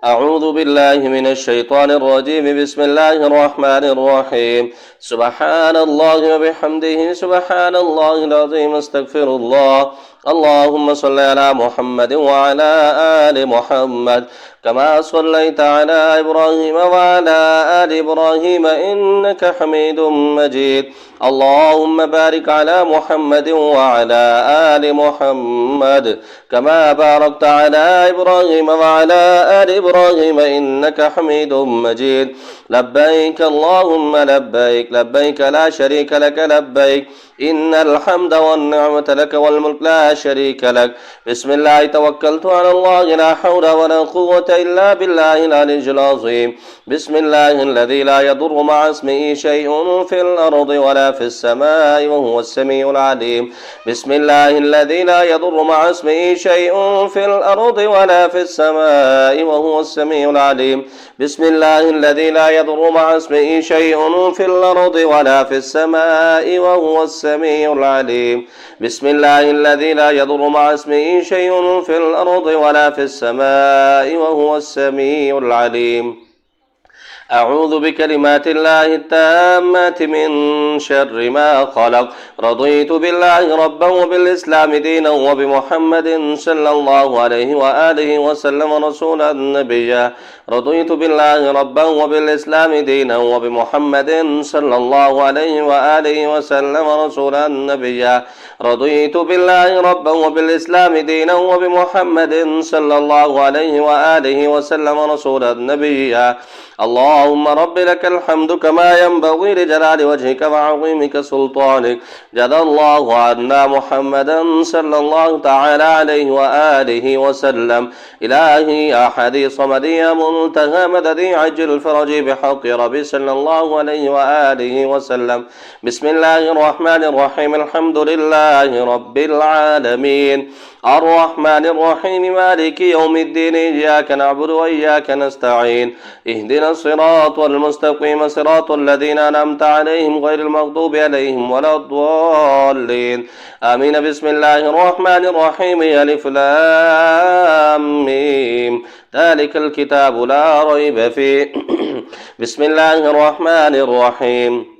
أعوذ بالله من الشيطان الرجيم. بسم الله الرحمن الرحيم. سبحان الله وبحمده سبحان الله العظيم. استغفر الله. اللهم صل على محمد وعلى آل محمد كما صليت على إبراهيم وعلى آل إبراهيم إنك حميد مجيد. اللهم بارك على محمد وعلى آل محمد كما باركت على إبراهيم وعلى آل إبراهيم إنك حميد مجيد. لبيك اللهم لبيك لبيك لا شريك لك لبيك إن الحمد والنعمة لك والملك لا شريك لك. بسم الله توكلت على الله لا حول ولا قوة إلا بالله العلي العظيم. بسم الله الذي لا يضر مع اسمه شيء في الأرض ولا في السماء وهو السميع العليم. بسم الله الذي لا يضر مع اسمه شيء في الأرض ولا في السماء وهو السميع العليم. بسم الله الذي لا يضر مع اسمه شيء في الأرض ولا في السماء وهو السميع العليم. بسم الله الذي لا يضر مع اسمه شيء في الأرض ولا في السماء وهو السميع العليم. أعوذ بكلمات الله التامات من شر ما خلق. رضيت بالله ربا وبالإسلام دينا وبمحمد صلى الله عليه وآله وسلم رسولا نبيا. رضيت بالله ربا وبالإسلام دينا وبمحمد صلى الله عليه وآله وسلم رسولا نبيا. رضيت بالله ربا وبالإسلام دينا وبمحمد صلى الله عليه وآله وسلم رسولا نبيا. اللهم رب لك الحمد كما ينبغي لجلال وجهك وعظيمك سلطانك. جزا الله عنا محمدا صلى الله تعالى عليه وآله وسلم. إلهي يا حديث صمدي يا منتهى مددي عجل الفرج بحق ربي صلى الله عليه وآله وسلم. بسم الله الرحمن الرحيم. الحمد لله رب العالمين الرحمن الرحيم مالك يوم الدين. إياك نعبد وإياك نستعين. اهدنا الصراط المستقيم صراط الذين أنعمت عليهم غير المغضوب عليهم ولا الضالين آمين. بسم الله الرحمن الرحيم. ألف لام ميم ذلك الكتاب لا ريب فيه. بسم الله الرحمن الرحيم.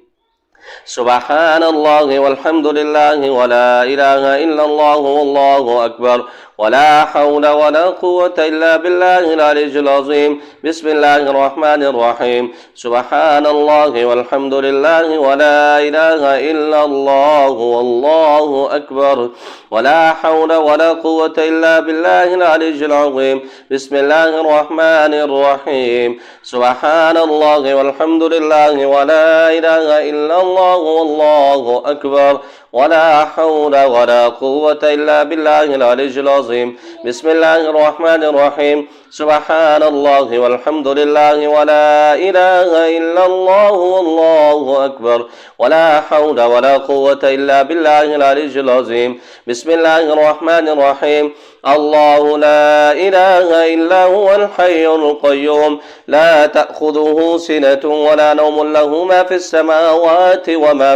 سبحان الله والحمد لله ولا إله إلا الله والله أكبر ولا حول ولا قوة إلا بالله العلي العظيم. بسم الله الرحمن الرحيم. سبحان الله والحمد لله ولا إله إلا الله والله أكبر ولا حول ولا قوة إلا بالله العلي العظيم. بسم الله الرحمن الرحيم. سبحان الله والحمد لله ولا إله إلا الله والله أكبر ولا حول ولا قوة إلا بالله العلي العظيم. بسم الله الرحمن الرحيم. سبحان الله والحمد لله ولا إله إلا الله والله أكبر ولا حول ولا قوة إلا بالله العلي العظيم. بسم الله الرحمن الرحيم. الله لا إله إلا هو الحي القيوم لا تأخذه سنة ولا نوم له ما في السماوات وما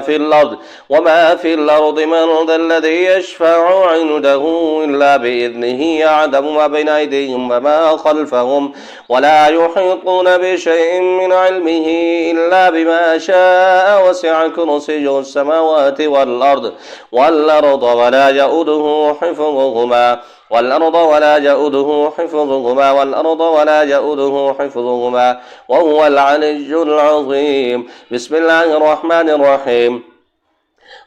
في الأرض من ذا الذي يشفع عنده إلا بإذنه يعلم ما بين أيديهم وما خلفهم ولا يحيطون بشيء من علمه إلا بما شاء وسع كرسيه السماوات والأرض ولا يؤوده حفظهما وهو العلي العظيم. بسم الله الرحمن الرحيم.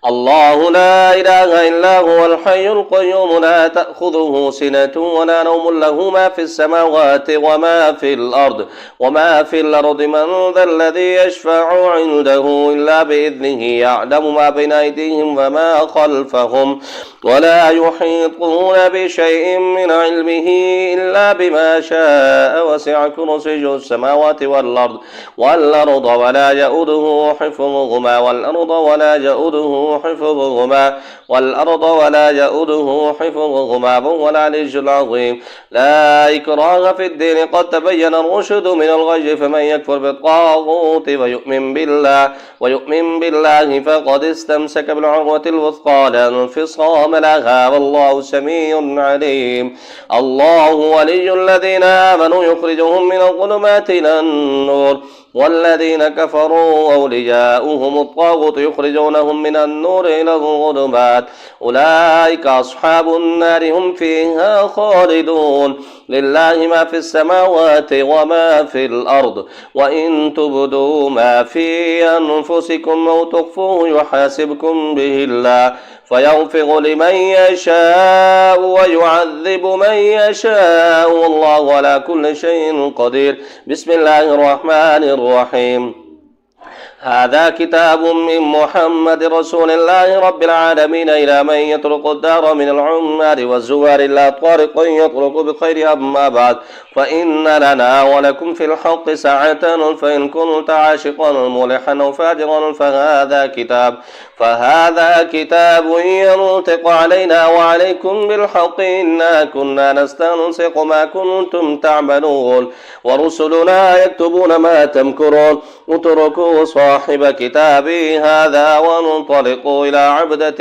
الله لا إله إلا هو الحي القيوم لا تأخذه سنة ولا نوم له ما في السماوات وما في الأرض من ذا الذي يشفع عنده إلا بإذنه يعلم ما بين أيديهم وما خلفهم ولا يحيطون بشيء من علمه إلا بما شاء وسع كرسيه السماوات والأرض ولا يؤوده يؤوده حفظهما والأرض ولا يؤوده حفظهما وهو العلي العظيم. لا إكراه في الدين قد تبين الرشد من الغي فمن يكفر بالطاغوت ويؤمن بالله فقد استمسك بالعروة الوثقى لا انفصام لها والله سميع عليم. الله ولي الذين آمنوا يخرجهم من الظلمات إلى النور والذين كفروا أولياؤهم الطاغوت يخرجونهم من النور إلى الظلمات أولئك أصحاب النار هم فيها خالدون. لله ما في السماوات وما في الأرض وإن تبدوا ما في أنفسكم أو تخفوه يحاسبكم به الله فيغفر لمن يشاء ويعذب من يشاء والله على كل شيء قدير. بسم الله الرحمن الرحيم. هذا كتاب من محمد رسول الله رب العالمين إلى من يطرق الدار من العمار والزوار لا طارق يطرق بخير. أما بعد فإن لنا ولكم في الحق ساعة فإن كنت عاشقا ملحا أو فاجرا فهذا كتاب ينطق علينا وعليكم بالحق إنا كنا نستنسق ما كنتم تعملون ورسلنا يكتبون ما تمكرون. اتركوا صاحب كتابي هذا وانطلقوا إلى عبدة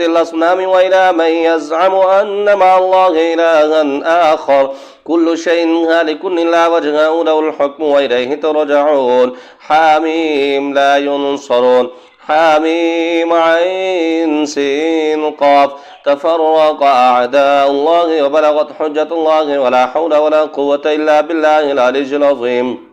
الأصنام وإلى من يزعم أن مع الله إلها آخر كل شيء هالك إلا وجهه له الحكم وإليه ترجعون. حميم لا ينصرون. حميم عين سين قاف. تفرق أعداء الله وبلغت حجة الله ولا حول ولا قوة إلا بالله العلي العظيم.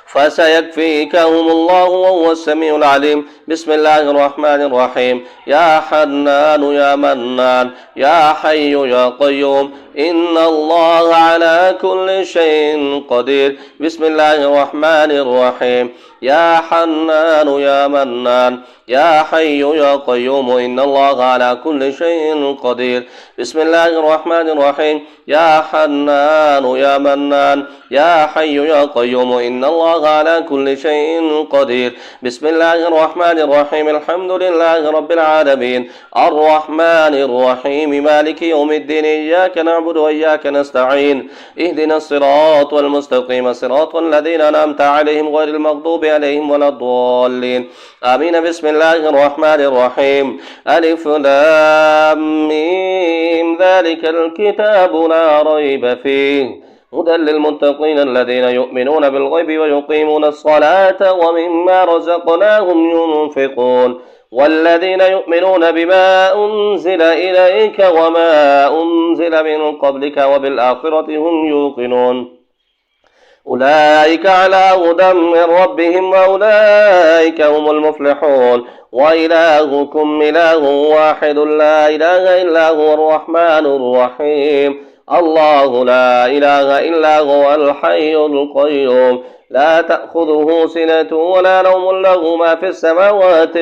فسيكفيكهم الله وهو السميع العليم. بسم الله الرحمن الرحيم. يا حنان يا منان يا حي يا قيوم إن الله على كل شيء قدير. بسم الله الرحمن الرحيم. يا حنان يا منان يا حي يا قيوم إن الله على كل شيء قدير. بسم الله الرحمن الرحيم. يا حنان يا منان يا حي يا قيوم إن الله على كل شيء قدير. بسم الله الرحمن الرحيم. الحمد لله رب العالمين الرحمن الرحيم مالك يوم الدين إياك نعبد وإياك نستعين اهدنا الصراط المستقيم صراط الذين أنعمت عليهم غير المغضوب عليهم ولا الضالين آمين. بسم الله الرحمن الرحيم. ألف لام ميم ذلك الكتاب لا ريب فيه هدى للمتقين الذين يؤمنون بالغيب ويقيمون الصلاة ومما رزقناهم ينفقون والذين يؤمنون بما أنزل إليك وما أنزل من قبلك وبالآخرة هم يوقنون. أولئك على هدى من ربهم وأولئك هم المفلحون. وإلهكم إله واحد لا إله إلا هو الرحمن الرحيم. الله لا إله إلا هو الحي القيوم لا تأخذه سنة ولا نوم له ما في السماوات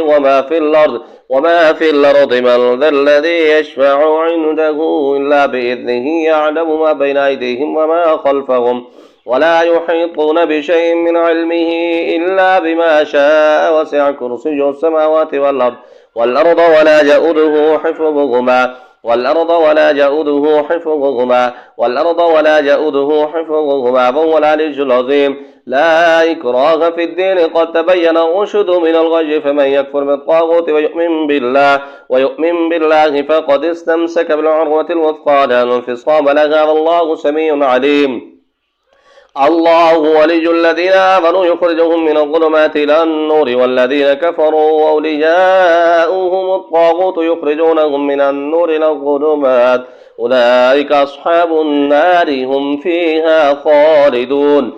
وما في الأرض من ذا الذي يشفع عنده إلا بإذنه يعلم ما بين أيديهم وما خلفهم ولا يحيطون بشيء من علمه إلا بما شاء وسع كرسيه السماوات والأرض ولا يؤوده حفظهما وهو العلي العظيم. لا إكراه في الدين قد تبين الرشد من الغي فمن يكفر بالطاغوت ويؤمن بالله فقد استمسك بالعروة الوثقى لا انفصام لها والله سميع عليم. الله ولي الذين آمنوا يخرجهم من الظلمات إلى النور والذين كفروا أولياؤهم الطاغوت يخرجونهم من النور إلى الظلمات أولئك أصحاب النار هم فيها خالدون.